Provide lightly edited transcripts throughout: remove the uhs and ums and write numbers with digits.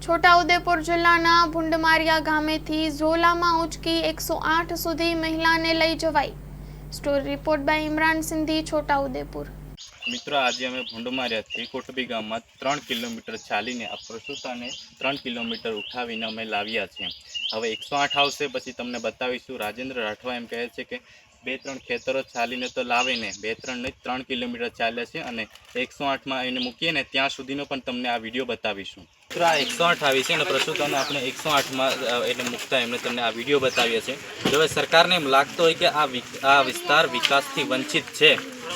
છોટાઉદેપુર જિલ્લાના ભુંડમારિયા ગામેથી ઝોલામાં ઉંચકી 108 સુધી મહિલાને લઈ જવાઈ। Story report by Imran Sindhi, Chhota Udepur. મિત્રો, આજે અમે ભુંડમારિયાથી કોટબી ગામમાં 3 કિલોમીટર ચાલીને આ પ્રસૂતાને 3 કિલોમીટર ઉઠાવીને અમે લાવ્યા છીએ। હવે 108 આવશે પછી તમને બતાવીશું। રાજેન્દ્ર રાઠવા એમ કહે છે કે 2-3 ખેતરો ચાલીને તો લાવીને 3 કિલોમીટર ચાલ્યા છે અને 108માં એને મૂકીએ ને ત્યાં સુધીનો પણ તમને આ વિડીયો બતાવીશું। મિત્રો, આ 108 આવી છે અને પ્રસૂતાને આપણે 108માં એને મૂકતા એમને તમને આ વિડીયો બતાવ્યા છે। જો હવે સરકારને એમ લાગતો હોય કે આ વિસ્તાર વિકાસથી વંચિત છે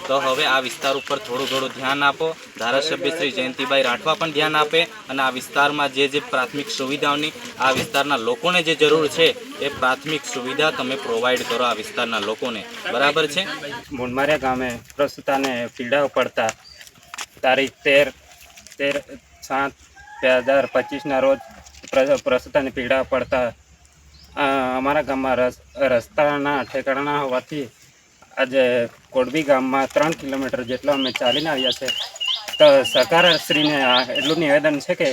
તો હવે આ વિસ્તાર ઉપર થોડું ધ્યાન આપો। ધારાસભ્ય શ્રી જયંતિભાઈ રાઠવા પણ ધ્યાન આપે અને આ વિસ્તારમાં જે પ્રાથમિક સુવિધાઓની આ વિસ્તારના લોકોને જે જરૂર છે એ પ્રાથમિક સુવિધા તમે પ્રોવાઈડ કરો આ વિસ્તારના લોકોને, બરાબર છે। ભુંડમારિયા ગામે પ્રસૂતાને પીડાઓ પડતા તારીખ 13/7/2025ના રોજ પ્રસૂતાને પીડાઓ પડતા અમારા ગામમાં રસ્તાના ઠેકાણા હોવાથી આજે કોટબી ગામમાં 3 કિલોમીટર જેટલો અમે ચાલીને આવ્યા છે। તો સરકારશ્રીને એટલું નિવેદન છે કે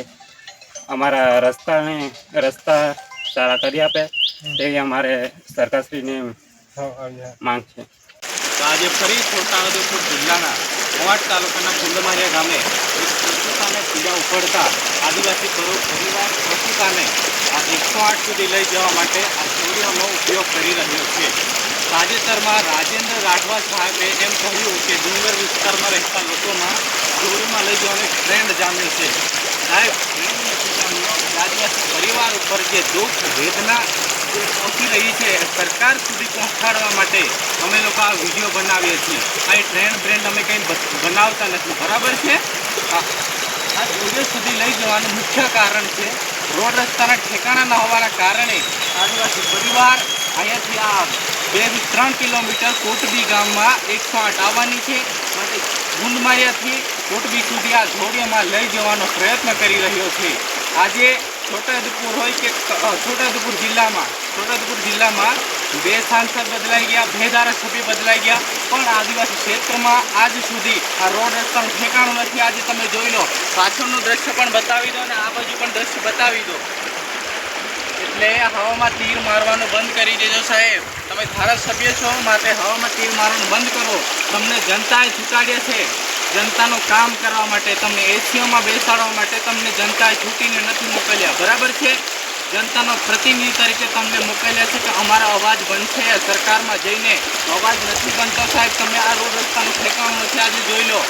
અમારા રસ્તા સારા કરી આપે તેવી અમારે સરકારશ્રીની માંગ છે। તો આજે ફરી છોટાઉદેપુર જિલ્લાના મોવાડ તાલુકાના ભુંડમારિયા ગામે એક પ્રસૂતાને પીડા ઉપડતા આદિવાસી પરિવાર પ્રસૂતાને આ 108 સુધી લઈ જવા માટે આ ચોરીઓનો ઉપયોગ કરી રહ્યો છે। તાજેતરમાં રાજેન્દ્ર રાઠવા સાહેબે એમ કહ્યું કે ડુંગર વિસ્તારમાં રહેતા લોકોમાં ચોરીમાં લઈ જવાનો ટ્રેન્ડ જામ્યો છે। સાહેબ, આદિવાસી પરિવાર ઉપર જે દુઃખ વેદના પહોંચી રહી છે સરકાર સુધી પહોંચાડવા માટે અમે લોકો આ વિડીયો બનાવીએ છીએ। આ ટ્રેન્ડ અમે કંઈ બનાવતા નથી, બરાબર છે। આ ચોરીઓ સુધી લઈ જવાનું મુખ્ય કારણ છે રોડ રસ્તાના ઠેકાણા ન હોવાના કારણે આદિવાસી પરિવાર અહીંયાથી આ 2-3 કિલોમીટર કોટબી ગામમાં 108 આવવાની છે માટે ભુંડમારિયાથી કોટબી સુધી આ જોડીઓમાં લઈ જવાનો પ્રયત્ન કરી રહ્યો છે। આજે છોટાઉદેપુર હોય કે છોટાઉદેપુર જિલ્લામાં 2 સાંસદ બદલાઈ ગયા, 2 ધારાસભ્ય બદલાઈ ગયા, પણ આદિવાસી ક્ષેત્રમાં આજ સુધી આ રોડ રસ્તાનું ઠેકાણું નથી। આજે તમે જોઈ લો, પાછળનું દ્રશ્ય પણ બતાવી દો અને આ બાજુ પણ દ્રશ્ય બતાવી દો। એટલે હવામાં તીર મારવાનું બંધ કરી દેજો સાહેબ। તમે ધારાસભ્ય છો માટે હવામાં તીર મારવાનું બંધ કરો। તમને જનતાએ ચૂંટાડ્યા છે જનતાનું કામ કરવા માટે, તમને એસીઓમાં બેસાડવા માટે તમને જનતાએ ચૂંટીને નથી મોકલ્યા, બરાબર છે। જનતાનો પ્રતિનિધિ તરીકે તમને મોકલ્યા છે કે અમારા અવાજ બનશે। સરકારમાં જઈને અવાજ નથી બનતો સાહેબ। તમે આ રોડ રસ્તાનું ઠેકાણું નથી। આજે જોઈ લો,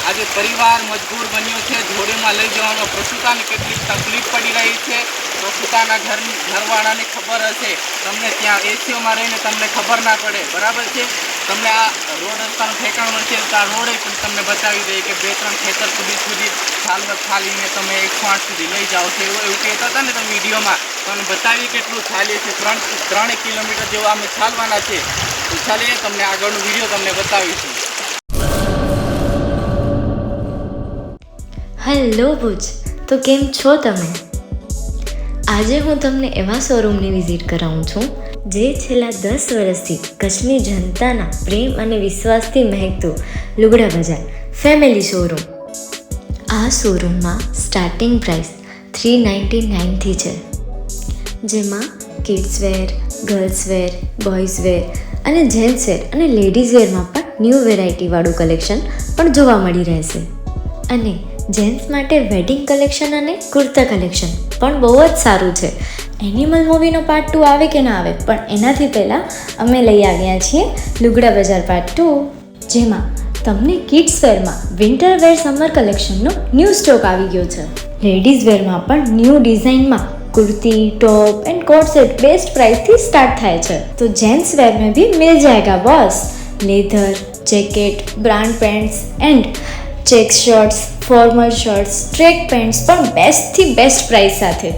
આજે પરિવાર મજબૂર બન્યો છે જોડીમાં લઈ જવાનો। પ્રસૂતાને કેટલીક તકલીફ પડી રહી છે, પ્રસૂતાના ઘરવાળાને ખબર હશે, તમને ત્યાં એસીઓમાં રહીને તમને ખબર ના પડે, બરાબર છે। તમને આ રોડ રસ્તાનું ઠેકાણું નથી તો આ રોડે પણ તમને બતાવી દઈએ કે 2-3 ખેતર સુધી ચાલીને તમે 108 સુધી લઈ જાઓ છો એવું કહેતા હતા ને તમે વિડીયોમાં। તમને બતાવી કેટલું ચાલીએ છે, 3 કિલોમીટર જેવું અમે ચાલવાના છે। તો ચાલીએ તમને આગળનો વિડીયો તમને બતાવીશું। હેલો ભુજ, તો કેમ છો તમે? આજે હું તમને એવા શોરૂમની વિઝિટ કરાવું છું જે છેલ્લા 10 વર્ષથી કચ્છની જનતાના પ્રેમ અને વિશ્વાસથી મહેકતું લુગડા બજાર ફેમિલી શોરૂમ। આ શોરૂમમાં સ્ટાર્ટિંગ પ્રાઇસ 399થી છે, જેમાં kids wear, girls wear, boys wear અને જેન્ટ્સ વેર અને લેડીઝ વેરમાં પણ ન્યૂ વેરાયટીવાળું કલેક્શન પણ જોવા મળી રહેશે। અને જેન્ટ્સ માટે વેડિંગ કલેક્શન અને કુર્તા કલેક્શન પણ બહુ જ સારું છે। એનિમલ મૂવીનો પાર્ટ 2 આવે કે ના આવે, પણ એનાથી પહેલાં અમે લઈ આવ્યા છીએ લુગડા બજાર પાર્ટ 2, જેમાં તમને કિડ્સ વેરમાં વિન્ટર વેર સમર કલેક્શનનો ન્યૂ સ્ટોક આવી ગયો છે। લેડીઝ વેરમાં પણ ન્યૂ ડિઝાઇનમાં kurti, top and coat set best price थी स्टार्ट थाय छे। तो जेंट्स वेर में भी मिल जाएगा boss. Leather, jacket, brand pants and check shirts, formal shirts, track pants पर बेस्ट थी बेस्ट प्राइस साथे।